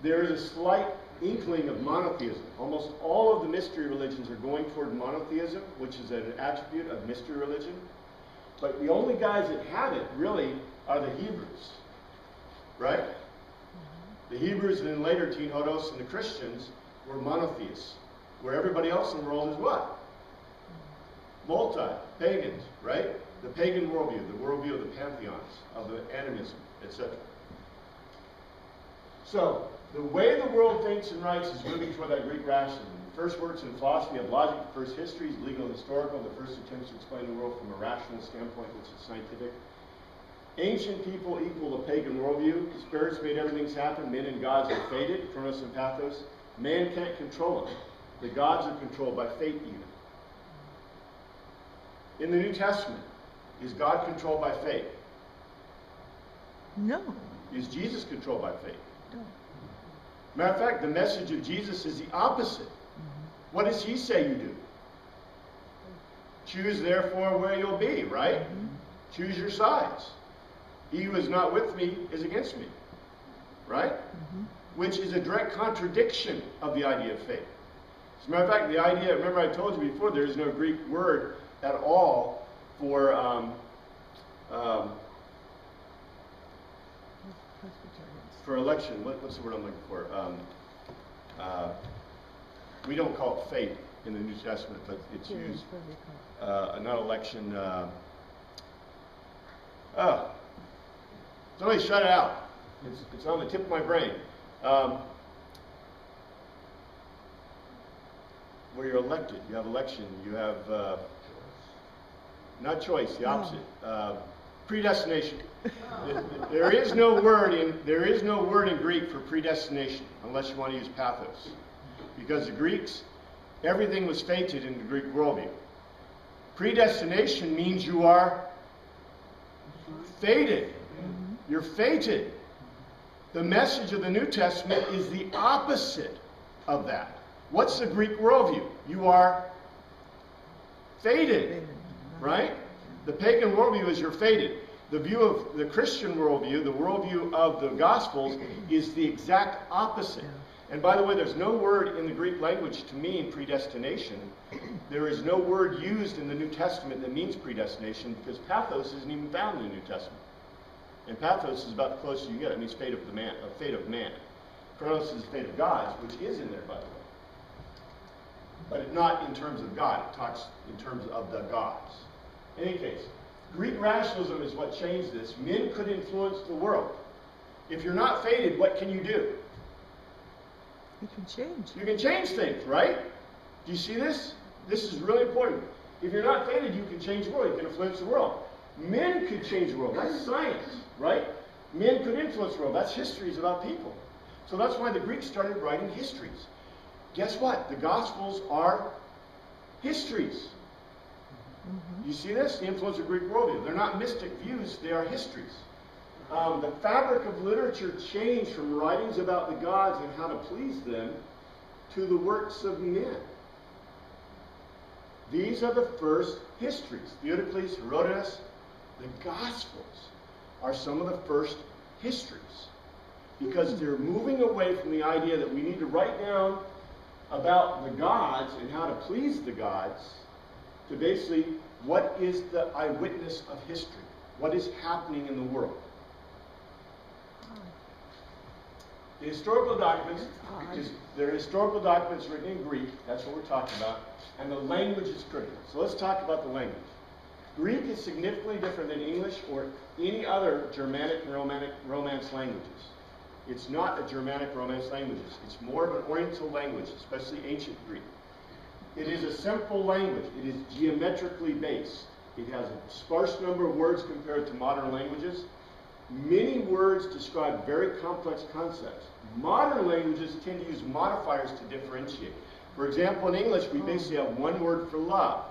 there is a slight inkling of monotheism. Almost all of the mystery religions are going toward monotheism, which is an attribute of mystery religion. But the only guys that have it, really, are the Hebrews. Right? The Hebrews and then later Teen Hodos and the Christians were monotheists. Where everybody else in the world is what? Multi-pagans, right? The pagan worldview, the worldview of the pantheons, of the animism, etc. So, the way the world thinks and writes is moving toward that Greek rationalism. The first works in philosophy have logic, the first history is legal and historical, the first attempts to explain the world from a rational standpoint, which is scientific. Ancient people equal the pagan worldview. Spirits made everything happen. Men and gods are fated, chronos and pathos. Man can't control them. The gods are controlled by fate even. In the New Testament, is God controlled by fate? No. Is Jesus controlled by fate? No. Matter of fact, the message of Jesus is the opposite. What does he say you do? Choose therefore where you'll be, right? Choose your sides. He who is not with me is against me, right? Which is a direct contradiction of the idea of faith. As a matter of fact, the idea, remember I told you before, there is no Greek word at all for election. What's the word I'm looking for? We don't call it faith in the New Testament, but it's used, not election. Somebody shut it out. It's on the tip of my brain. Where you're elected, you have election, you have not choice, the opposite. Predestination. There is no word in Greek for predestination unless you want to use pathos, because the Greeks, everything was fated in the Greek worldview. Predestination means you are fated. You're fated. The message of the New Testament is the opposite of that. What's the Greek worldview? You are fated, right? The pagan worldview is you're fated. The view of the Christian worldview, the worldview of the Gospels, is the exact opposite. And by the way, there's no word in the Greek language to mean predestination. There is no word used in the New Testament that means predestination, because pathos isn't even found in the New Testament. And pathos is about the closest you can get. It means fate of man. Chronos is the fate of gods, which is in there, by the way. But not in terms of God. It talks in terms of the gods. In any case, Greek rationalism is what changed this. Men could influence the world. If you're not fated, what can you do? You can change. You can change things, right? Do you see this? This is really important. If you're not fated, you can change the world. You can influence the world. Men could change the world. That's science, right? Men could influence the world. That's histories about people. So that's why the Greeks started writing histories. Guess what? The Gospels are histories. You see this? The influence of Greek worldview. They're not mystic views, they are histories. The fabric of literature changed from writings about the gods and how to please them to the works of men. These are the first histories. Theodocles, Herodotus, the Gospels are some of the first histories. Because they're moving away from the idea that we need to write down about the gods and how to please the gods to basically what is the eyewitness of history? What is happening in the world? The historical documents, there are historical documents written in Greek, that's what we're talking about, and the language is critical. So let's talk about the language. Greek is significantly different than English or any other Germanic and Romance languages. It's not a Germanic Romance languages. It's more of an Oriental language, especially ancient Greek. It is a simple language. It is geometrically based. It has a sparse number of words compared to modern languages. Many words describe very complex concepts. Modern languages tend to use modifiers to differentiate. For example, in English, we basically have one word for love.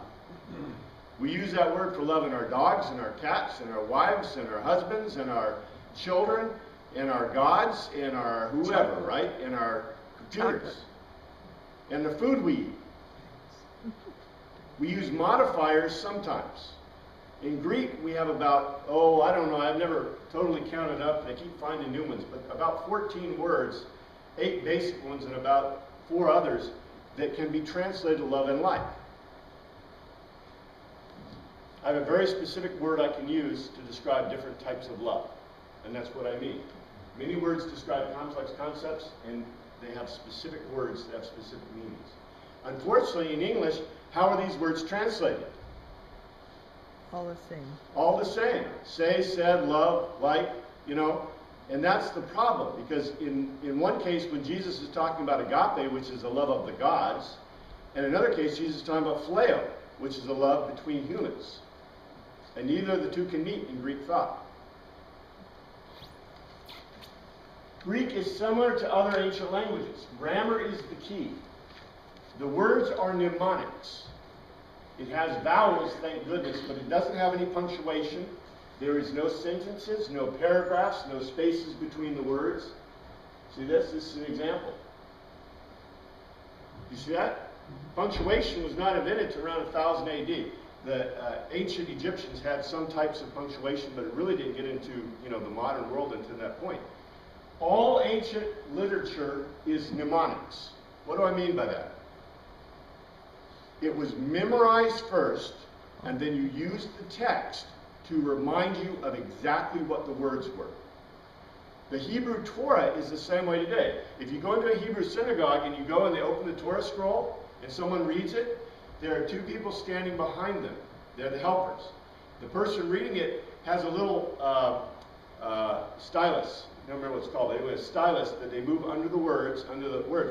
We use that word for love in our dogs and our cats and our wives and our husbands and our children and our gods and our whoever, right? And our computers. And the food we eat. We use modifiers sometimes. In Greek, we have about, I don't know, I've never totally counted up, and I keep finding new ones, but about 14 words 8 basic ones and about 4 others that can be translated to love and like. I have a very specific word I can use to describe different types of love, and that's what I mean. Many words describe complex concepts, and they have specific words that have specific meanings. Unfortunately, in English, how are these words translated? All the same. All the same. Say, said, love, like, you know. And that's the problem, because in one case, when Jesus is talking about agape, which is the love of the gods, and in another case, Jesus is talking about phileo, which is a love between humans. And neither of the two can meet in Greek thought. Greek is similar to other ancient languages. Grammar is the key. The words are mnemonics. It has vowels, thank goodness, but it doesn't have any punctuation. There is no sentences, no paragraphs, no spaces between the words. See this? This is an example. You see that? Punctuation was not invented until around 1000 AD. The ancient Egyptians had some types of punctuation, but it really didn't get into, you know, the modern world until that point. All ancient literature is mnemonics. What do I mean by that? It was memorized first, and then you used the text to remind you of exactly what the words were. The Hebrew Torah is the same way today. If you go into a Hebrew synagogue and you go and they open the Torah scroll and someone reads it, there are 2 people standing behind them. They're the helpers. The person reading it has a little stylus. I don't remember what it's called. Anyway, a stylus that they move under the words,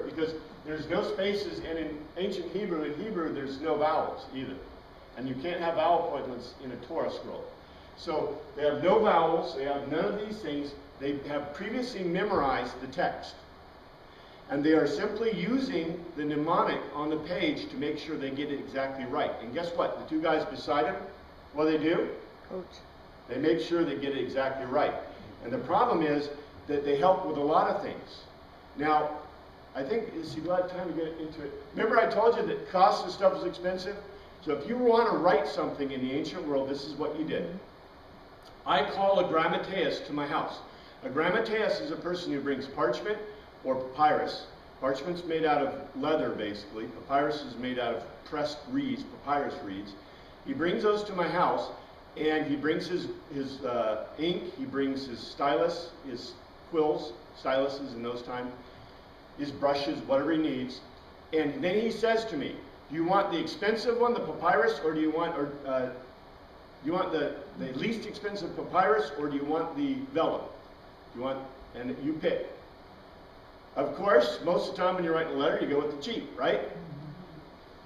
because there's no spaces, and in ancient Hebrew, there's no vowels either. And you can't have vowel appointments in a Torah scroll. So they have no vowels, they have none of these things. They have previously memorized the text. And they are simply using the mnemonic on the page to make sure they get it exactly right. And guess what? The 2 guys beside him, what do they do? Coach. They make sure they get it exactly right. And the problem is that they help with a lot of things. Now, I think, do I have time to get into it? Remember I told you that cost of stuff is expensive? So if you want to write something in the ancient world, this is what you did. I call a grammateus to my house. A grammateus is a person who brings parchment or papyrus. Parchment's made out of leather, basically. Papyrus is made out of pressed reeds, papyrus reeds. He brings those to my house, and he brings his ink, he brings his stylus, his quills, styluses in those times, his brushes, whatever he needs. And then he says to me, do you want the expensive one, the papyrus, or do you want the least expensive papyrus, or do you want the vellum? And you pick. Of course, most of the time when you're writing a letter, you go with the cheap, right?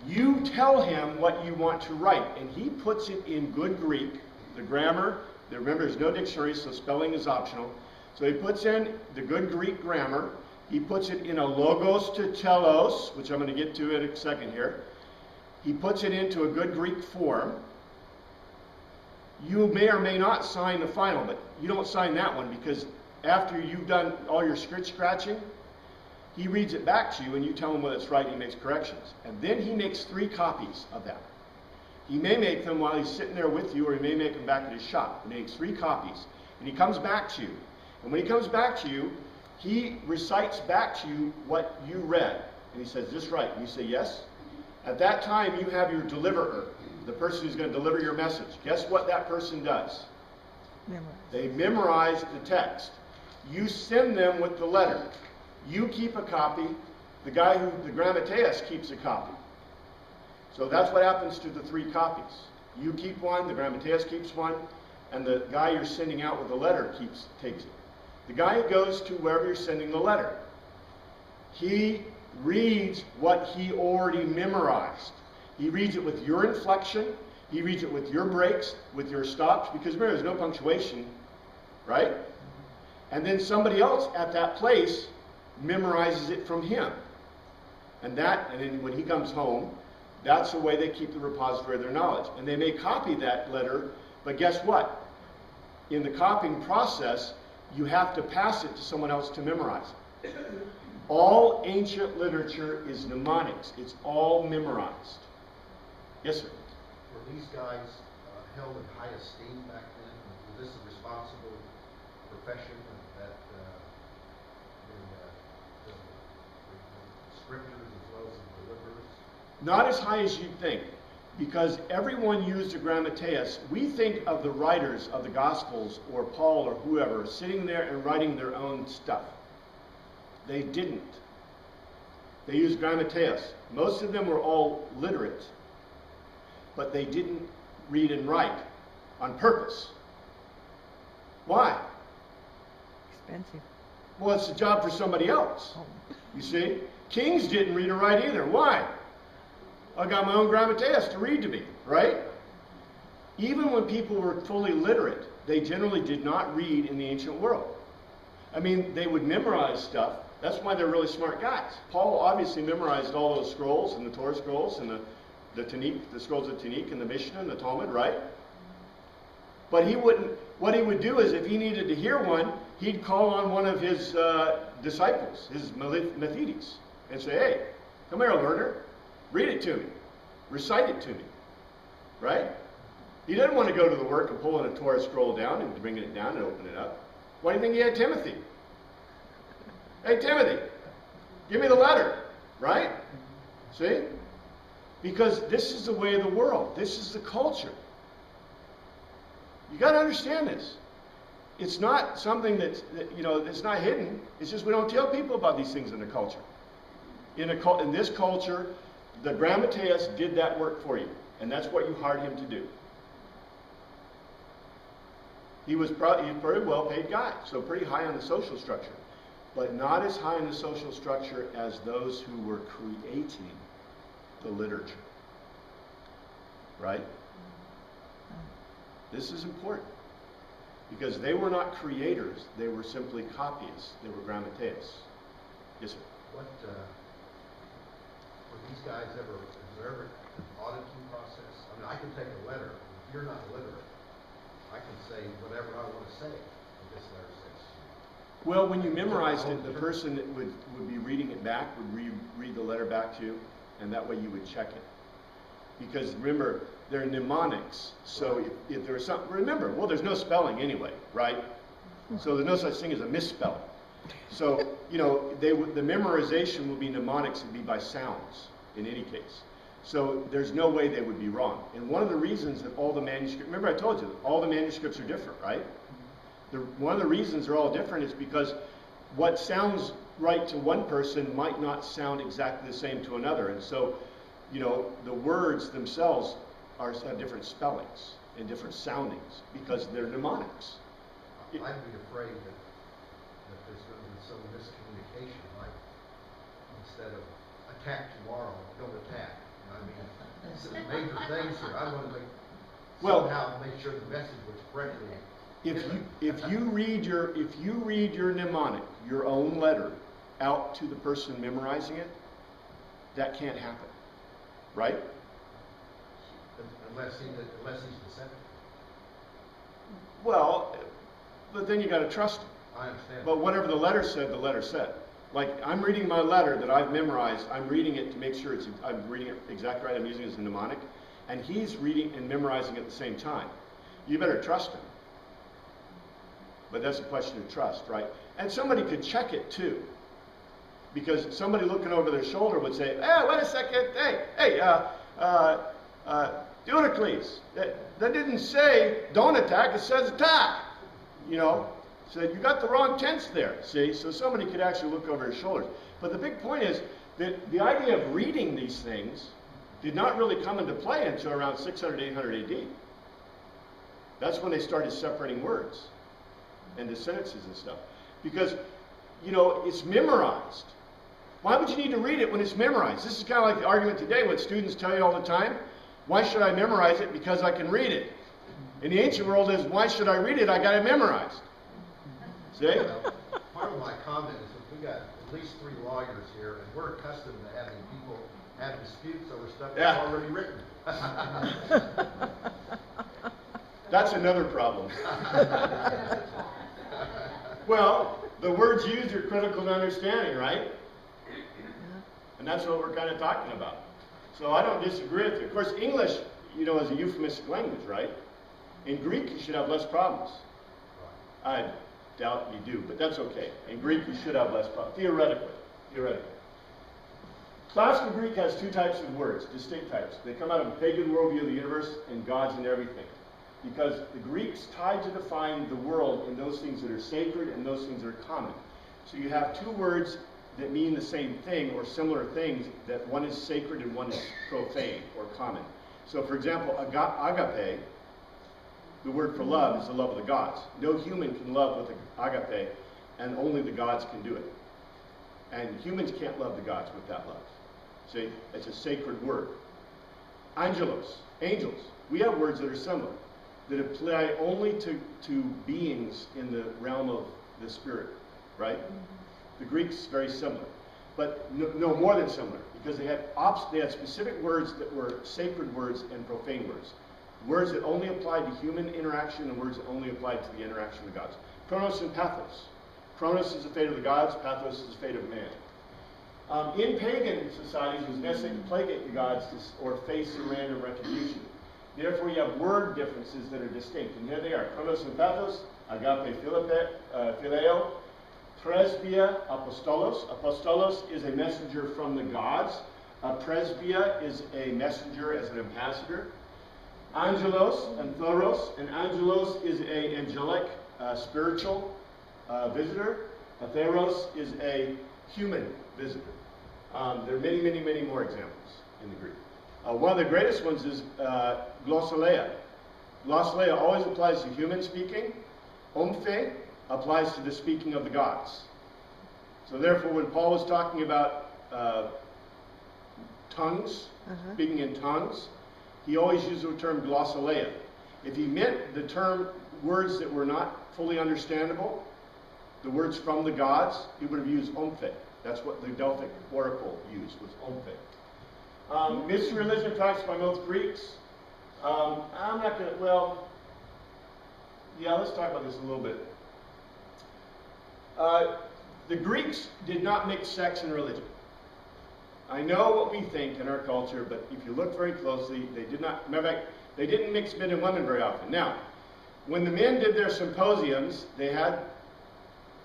You tell him what you want to write, and he puts it in good Greek. The grammar, remember there's no dictionary, so spelling is optional. So he puts in the good Greek grammar. He puts it in a logos to telos, which I'm going to get to in a second here. He puts it into a good Greek form. You may or may not sign the final, but you don't sign that one because after you've done all your script scratching, he reads it back to you and you tell him whether it's right and he makes corrections. And then he makes 3 copies of that. He may make them while he's sitting there with you, or he may make them back at his shop. He makes 3 copies. And he comes back to you. And when he comes back to you, he recites back to you what you read. And he says, is this right? And you say, yes. At that time, you have your deliverer, the person who's going to deliver your message. Guess what that person does? Memorize. They memorize the text. You send them with the letter. You keep a copy. The guy the grammateus, keeps a copy. So that's what happens to the 3 copies. You keep one, the grammateus keeps one, and the guy you're sending out with the letter takes it. The guy goes to wherever you're sending the letter. He reads what he already memorized. He reads it with your inflection. He reads it with your breaks, with your stops, because remember, there's no punctuation, right? And then somebody else at that place memorizes it from him. And then when he comes home, that's the way they keep the repository of their knowledge. And they may copy that letter, but guess what? In the copying process, you have to pass it to someone else to memorize it. All ancient literature is mnemonics. It's all memorized. Yes, sir? Were these guys held in high esteem back then? Was this a responsible profession that the Not as high as you'd think, because everyone used a grammateus. We think of the writers of the Gospels, or Paul or whoever, sitting there and writing their own stuff. They didn't. They used grammateus. Most of them were all literate, but they didn't read and write on purpose. Why? Expensive. Well, it's a job for somebody else. Oh. You see? Kings didn't read or write either. Why? I got my own grammateus to read to me, right? Even when people were fully literate, they generally did not read in the ancient world. I mean, they would memorize stuff. That's why they're really smart guys. Paul obviously memorized all those scrolls, and the Torah scrolls, and the Tanakh, the scrolls of Tanakh, and the Mishnah, and the Talmud, right? But he wouldn't. What he would do is, if he needed to hear one, he'd call on one of his disciples, his Methides, and say, "Hey, come here, learner, read it to me, recite it to me," right? He didn't want to go to the work of pulling a Torah scroll down and bringing it down and opening it up. Why do you think he had Timothy? Hey, Timothy, give me the letter, right? See? Because this is the way of the world. This is the culture. You got to understand this. It's not something that's not hidden. It's just we don't tell people about these things in the culture. In this culture, the grammateus did that work for you, and that's what you hired him to do. He was a very well-paid guy, so pretty high on the social structure, but not as high in the social structure as those who were creating the literature. Right? This is important, because they were not creators, they were simply copyists. They were grammateus. Yes, sir? What, were these guys ever, is there ever an auditing process? I mean, I can take a letter, if you're not literate, I can say whatever I want to say, and this letter says. Well, when you memorized it, the person that would be reading it back would read the letter back to you, and that way you would check it. Because remember, they're mnemonics. So if there was something, remember, well, there's no spelling anyway, right? So there's no such thing as a misspelling. So, the memorization will be mnemonics, and be by sounds in any case. So there's no way they would be wrong. And one of the reasons that all the manuscripts, remember I told you, all the manuscripts are different, right? One of the reasons they're all different is because what sounds right to one person might not sound exactly the same to another. And so, the words themselves have different spellings and different soundings because they're mnemonics. I'd be afraid that there's going to be some miscommunication, like instead of attack tomorrow, don't attack. I mean, some major things here. I want to somehow make sure the message was correctly. If you read your mnemonic, your own letter, out to the person memorizing it, that can't happen, right? Unless he's deceptive. Well, but then you got to trust him. I understand. But whatever the letter said, the letter said. Like, I'm reading my letter that I've memorized. I'm reading it to make sure I'm reading it exactly right. I'm using it as a mnemonic. And he's reading and memorizing at the same time. You better trust him. But that's a question of trust, right? And somebody could check it too. Because somebody looking over their shoulder would say, "Hey, wait a second. Hey, Eudicles, that didn't say don't attack, it says attack." So you got the wrong tense there, see? So somebody could actually look over his shoulders. But the big point is that the idea of reading these things did not really come into play until around 600, 800 AD. That's when they started separating words into sentences and stuff. Because, it's memorized. Why would you need to read it when it's memorized? This is kind of like the argument today, what students tell you all the time. Why should I memorize it? Because I can read it. In the ancient world is, why should I read it? I got it memorized. See? Well, part of my comment is that we got at least 3 lawyers here, and we're accustomed to having people have disputes over stuff that's already written. That's another problem. Well, the words used are critical to understanding, right? And that's what we're kind of talking about. So I don't disagree with you. Of course, English, is a euphemistic language, right? In Greek, you should have less problems. I doubt you do, but that's okay. In Greek, you should have less problems, theoretically. Classical Greek has two types of words, distinct types. They come out of a pagan worldview of the universe and gods and everything. Because the Greeks tried to define the world in those things that are sacred and those things that are common. So you have two words that mean the same thing or similar things, that one is sacred and one is profane or common. So for example, agape, the word for love, is the love of the gods. No human can love with agape, and only the gods can do it. And humans can't love the gods with that love. See, it's a sacred word. Angelos, angels. We have words that are similar, that apply only to beings in the realm of the spirit, right? The Greeks, very similar. But no more than similar, because they had specific words that were sacred words and profane words. Words that only applied to human interaction and words that only applied to the interaction of the gods. Chronos and pathos. Chronos is the fate of the gods, pathos is the fate of man. In pagan societies, it was necessary to placate the gods or face a random retribution. Therefore, you have word differences that are distinct. And here they are. Chronos and pathos, agape phileo, presbia apostolos. Apostolos is a messenger from the gods. Presbia is a messenger as an ambassador. Angelos and thoros. And angelos is an angelic spiritual visitor. A theros is a human visitor. There are many, many, many more examples in the Greek. One of the greatest ones is glossolalia. Glossolalia always applies to human speaking. Omphe applies to the speaking of the gods. So therefore, when Paul was talking about tongues, speaking in tongues, he always used the term glossolalia. If he meant the term words that were not fully understandable, the words from the gods, he would have used omphe. That's what the Delphic oracle used, was omphe. Mystery religion practiced by most Greeks. I'm not going to, well, yeah, let's talk about this a little bit. The Greeks did not mix sex and religion. I know what we think in our culture, but if you look very closely, they did not, matter of fact, they didn't mix men and women very often. Now, when the men did their symposiums, they had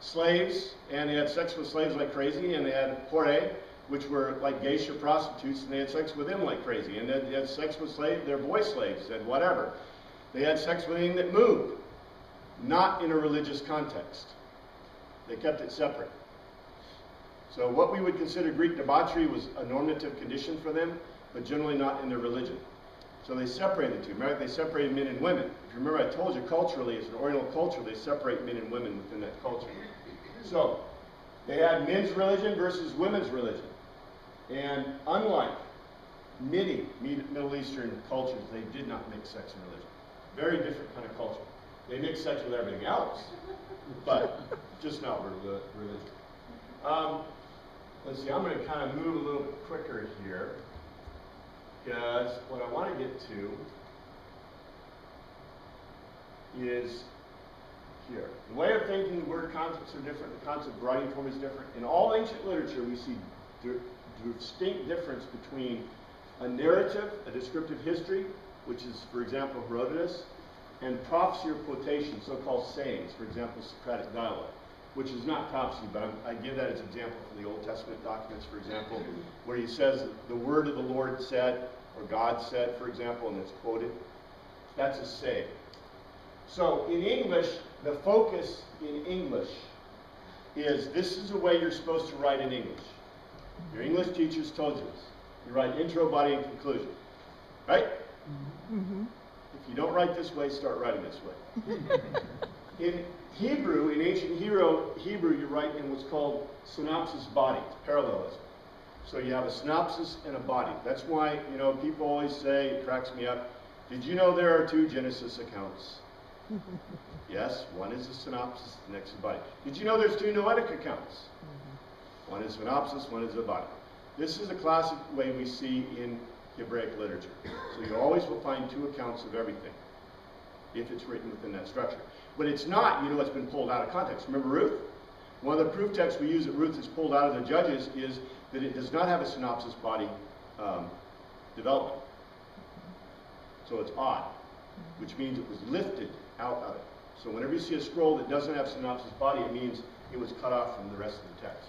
slaves, and they had sex with slaves like crazy, and they had hore, which were like geisha prostitutes, and they had sex with them like crazy, and they had sex with their boy slaves, and whatever. They had sex with anything that moved, not in a religious context. They kept it separate. So what we would consider Greek debauchery was a normative condition for them, but generally not in their religion. So they separated the two. Remember, they separated men and women. If you remember, I told you culturally, as an Oriental culture, they separate men and women within that culture. So they had men's religion versus women's religion. And unlike many Middle Eastern cultures, they did not mix sex and religion. Very different kind of culture. They mix sex with everything else, but just not with religion. Let's see, I'm going to kind of move a little bit quicker here, because what I want to get to is here. The way of thinking, the word concepts are different, the concept of writing form is different. In all ancient literature, we see distinct difference between a narrative, a descriptive history, which is, for example, Herodotus, and prophecy or quotation, so-called sayings, for example, Socratic dialogue, which is not prophecy, but I give that as an example from the Old Testament documents, for example, where he says the word of the Lord said, or God said, for example, and it's quoted. That's a saying. So in English, the focus in English is this is the way you're supposed to write in English. Your English teachers told you this. You write intro, body, and conclusion. Right? Mm-hmm. If you don't write this way, start writing this way. In Hebrew, in ancient Hebrew, you write in what's called synopsis body, parallelism. So you have a synopsis and a body. That's why, you know, people always say, it cracks me up, did you know there are two Genesis accounts? Yes, one is a synopsis, the next is a body. Did you know there's two Noetic accounts? One is synopsis, one is a body. This is a classic way we see in Hebraic literature. So you always will find two accounts of everything, if it's written within that structure. But it's not, you know, it's been pulled out of context. Remember Ruth? One of the proof texts we use that Ruth is pulled out of the Judges is that it does not have a synopsis body development. So it's odd, which means it was lifted out of it. So whenever you see a scroll that doesn't have synopsis body, it means it was cut off from the rest of the text.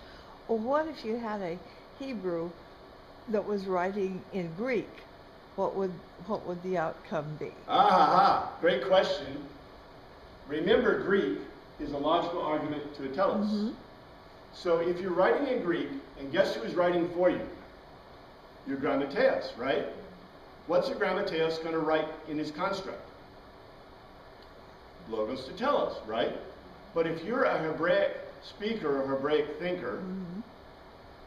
Well, what if you had a Hebrew that was writing in Greek, what would the outcome be? Great question. Remember, Greek is a logical argument to a telos. Mm-hmm. So if you're writing in Greek, and guess who is writing for you? Your grammateus, right? What's a grammateus going to write in his construct? Logos to telos, right? But if you're a Hebraic speaker or Hebraic thinker, Mm-hmm.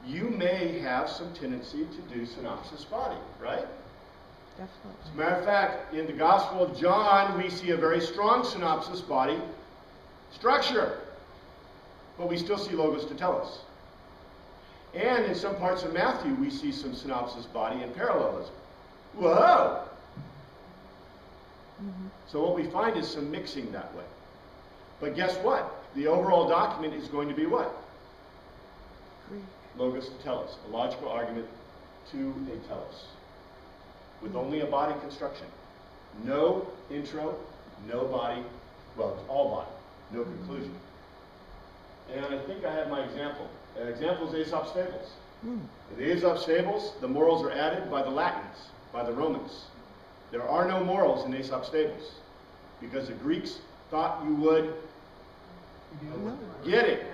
you may have some tendency to do synopsis body, right? Definitely. As a matter of fact, in the Gospel of John, we see a very strong synopsis body structure, but we still see logos to telos. And in some parts of Matthew, we see some synopsis body and parallelism. Whoa! Mm-hmm. So what we find is some mixing that way. But guess what? The overall document is going to be what? Greek. Logos to telos, a logical argument to a telos, with only a body construction. No intro, no body, well, it's all body, no conclusion. And I think I have my example. Example is Aesop's Fables. Mm. In the Aesop's Fables, the morals are added by the Latins, by the Romans. There are no morals in Aesop's Fables, because the Greeks thought you would No. get it.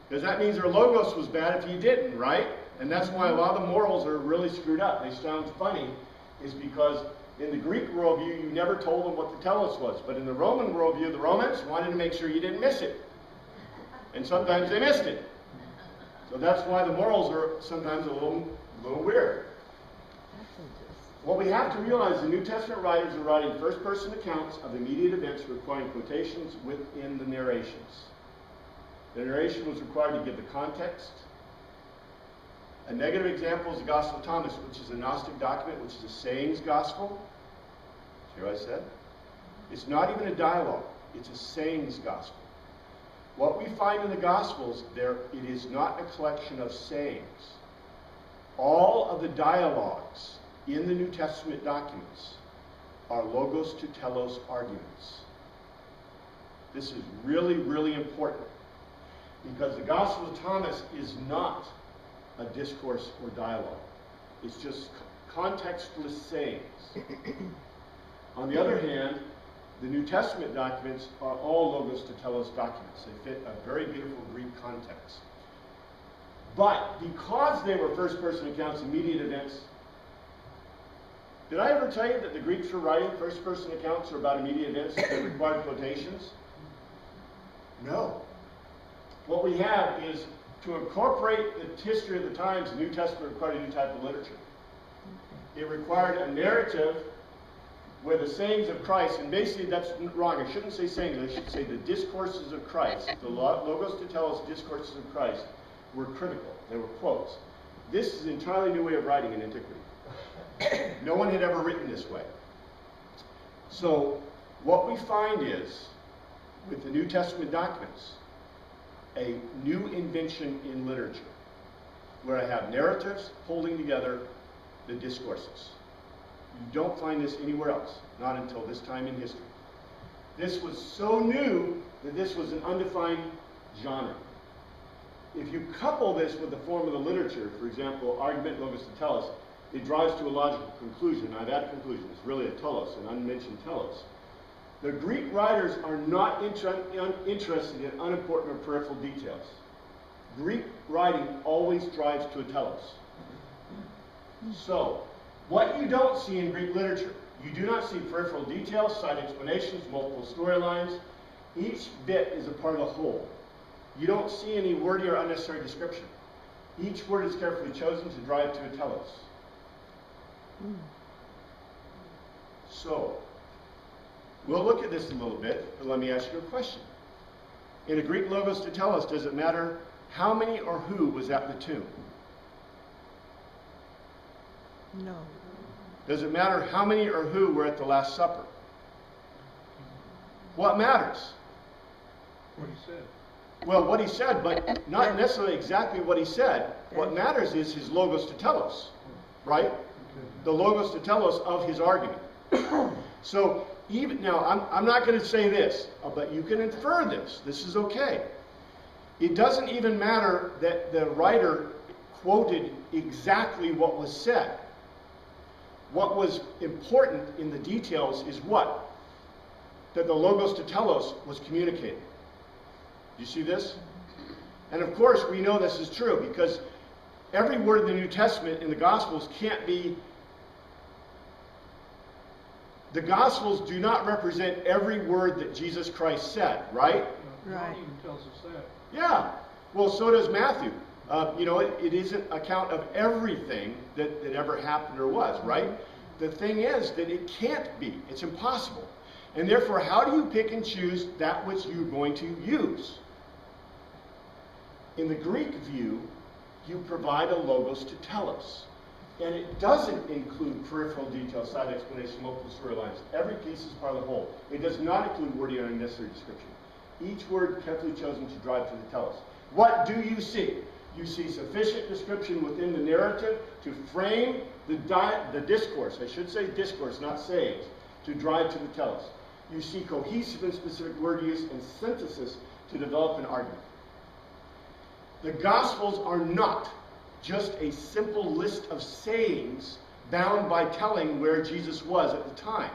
Because that means their logos was bad if you didn't, right? And that's why a lot of the morals are really screwed up. They sound funny, is because in the Greek worldview, you never told them what the telos was. But in the Roman worldview, the Romans wanted to make sure you didn't miss it. And sometimes they missed it. So that's why the morals are sometimes a little weird. That's interesting. What we have to realize, the New Testament writers are writing first-person accounts of immediate events requiring quotations within the narrations. The narration was required to give the context. A negative example is the Gospel of Thomas, which is a Gnostic document, which is a sayings gospel. See what I said? It's not even a dialogue. It's a sayings gospel. What we find in the Gospels, it is not a collection of sayings. All of the dialogues in the New Testament documents are logos to telos arguments. This is really, really important, because the Gospel of Thomas is not a discourse or dialogue. It's just contextless sayings. On the other hand, the New Testament documents are all logos to telos documents. They fit a very beautiful Greek context. But because they were first-person accounts, immediate events, did I ever tell you that the Greeks were writing first-person accounts or about immediate events that required quotations? No. What we have is, to incorporate the history of the times, the New Testament required a new type of literature. It required a narrative where the sayings of Christ, and basically that's wrong, I shouldn't say sayings, I should say the discourses of Christ, the logos to tell us discourses of Christ, were critical. They were quotes. This is an entirely new way of writing in antiquity. No one had ever written this way. So what we find is, with the New Testament documents, a new invention in literature, where I have narratives holding together the discourses. You don't find this anywhere else, not until this time in history. This was so new that this was an undefined genre. If you couple this with the form of the literature, for example, argument logos to telos, it drives to a logical conclusion. Now that conclusion is really a telos, an unmentioned telos. The Greek writers are not interested in unimportant or peripheral details. Greek writing always drives to a telos. So, what you don't see in Greek literature, you do not see peripheral details, side explanations, multiple storylines. Each bit is a part of the whole. You don't see any wordy or unnecessary description. Each word is carefully chosen to drive to a telos. So, we'll look at this a little bit, but let me ask you a question. In a Greek logos to telos, does it matter how many or who was at the tomb? No. Does it matter how many or who were at the Last Supper? What matters? What he said. Well, what he said, but not necessarily exactly what he said. What matters is his logos to telos, right? The logos to telos of his argument. So, even now, I'm not going to say this, but you can infer this. This is okay. It doesn't even matter that the writer quoted exactly what was said. What was important in the details is what? That the logos to telos was communicated. Do you see this? And of course, we know this is true because every word in the New Testament in the Gospels can't be. The Gospels do not represent every word that Jesus Christ said, right? Right. John even tells us that. Yeah. Well, so does Matthew. It isn't a count of everything that ever happened or was, right? The thing is that it can't be. It's impossible. And therefore, how do you pick and choose that which you're going to use? In the Greek view, you provide a logos to telos. And it doesn't include peripheral detail, side explanation, local storylines. Every piece is part of the whole. It does not include wordy or unnecessary description. Each word carefully chosen to drive to the telos. What do you see? You see sufficient description within the narrative to frame the discourse, I should say discourse, not sayings, to drive to the telos. You see cohesive and specific word use and synthesis to develop an argument. The Gospels are not just a simple list of sayings bound by telling where Jesus was at the time.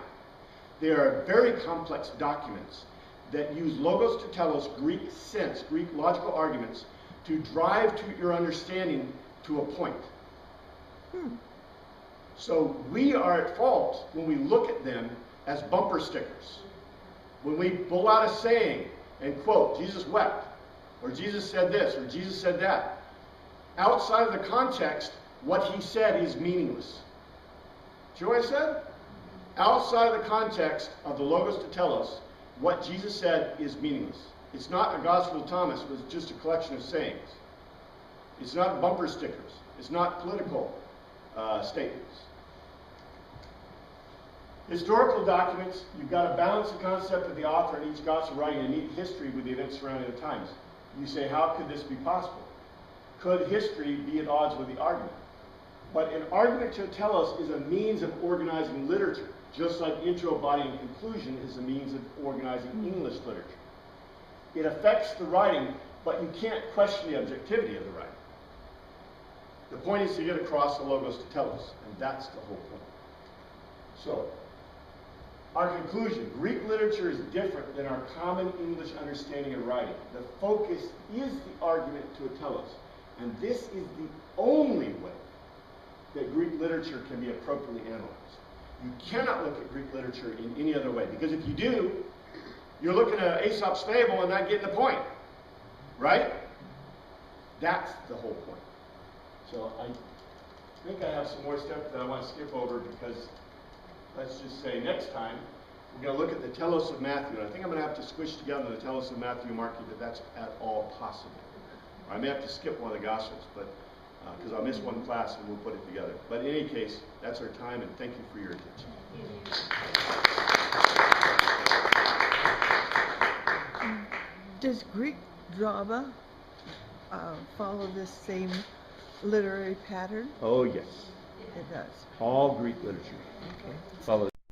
They are very complex documents that use logos to telos, Greek sense, Greek logical arguments, to drive to your understanding to a point. So we are at fault when we look at them as bumper stickers. When we pull out a saying and quote, Jesus wept, or Jesus said this, or Jesus said that. Outside of the context, what he said is meaningless. Do you know what I said? Outside of the context of the logos to telos, what Jesus said is meaningless. It's not a Gospel of Thomas, but it's just a collection of sayings. It's not bumper stickers. It's not political statements. Historical documents, you've got to balance the concept of the author in each gospel writing a neat history with the events surrounding the times. You say, how could this be possible? Could history be at odds with the argument? But an argument to telos is a means of organizing literature, just like intro, body, and conclusion is a means of organizing English literature. It affects the writing, but you can't question the objectivity of the writing. The point is to get across the logos to telos, and that's the whole point. So, our conclusion, Greek literature is different than our common English understanding of writing. The focus is the argument to a telos, and this is the only way that Greek literature can be appropriately analyzed. You cannot look at Greek literature in any other way, because if you do, you're looking at Aesop's fable and not getting the point, right? That's the whole point. So I think I have some more stuff that I want to skip over because let's just say next time we're going to look at the telos of Matthew. And I think I'm going to have to squish together the telos of Matthew and Mark that that's at all possible. Or I may have to skip one of the Gospels, but because I'll miss one class and we'll put it together. But in any case, that's our time, and thank you for your attention. Does Greek drama follow this same literary pattern? Oh, yes. It does. All Greek literature Okay. follows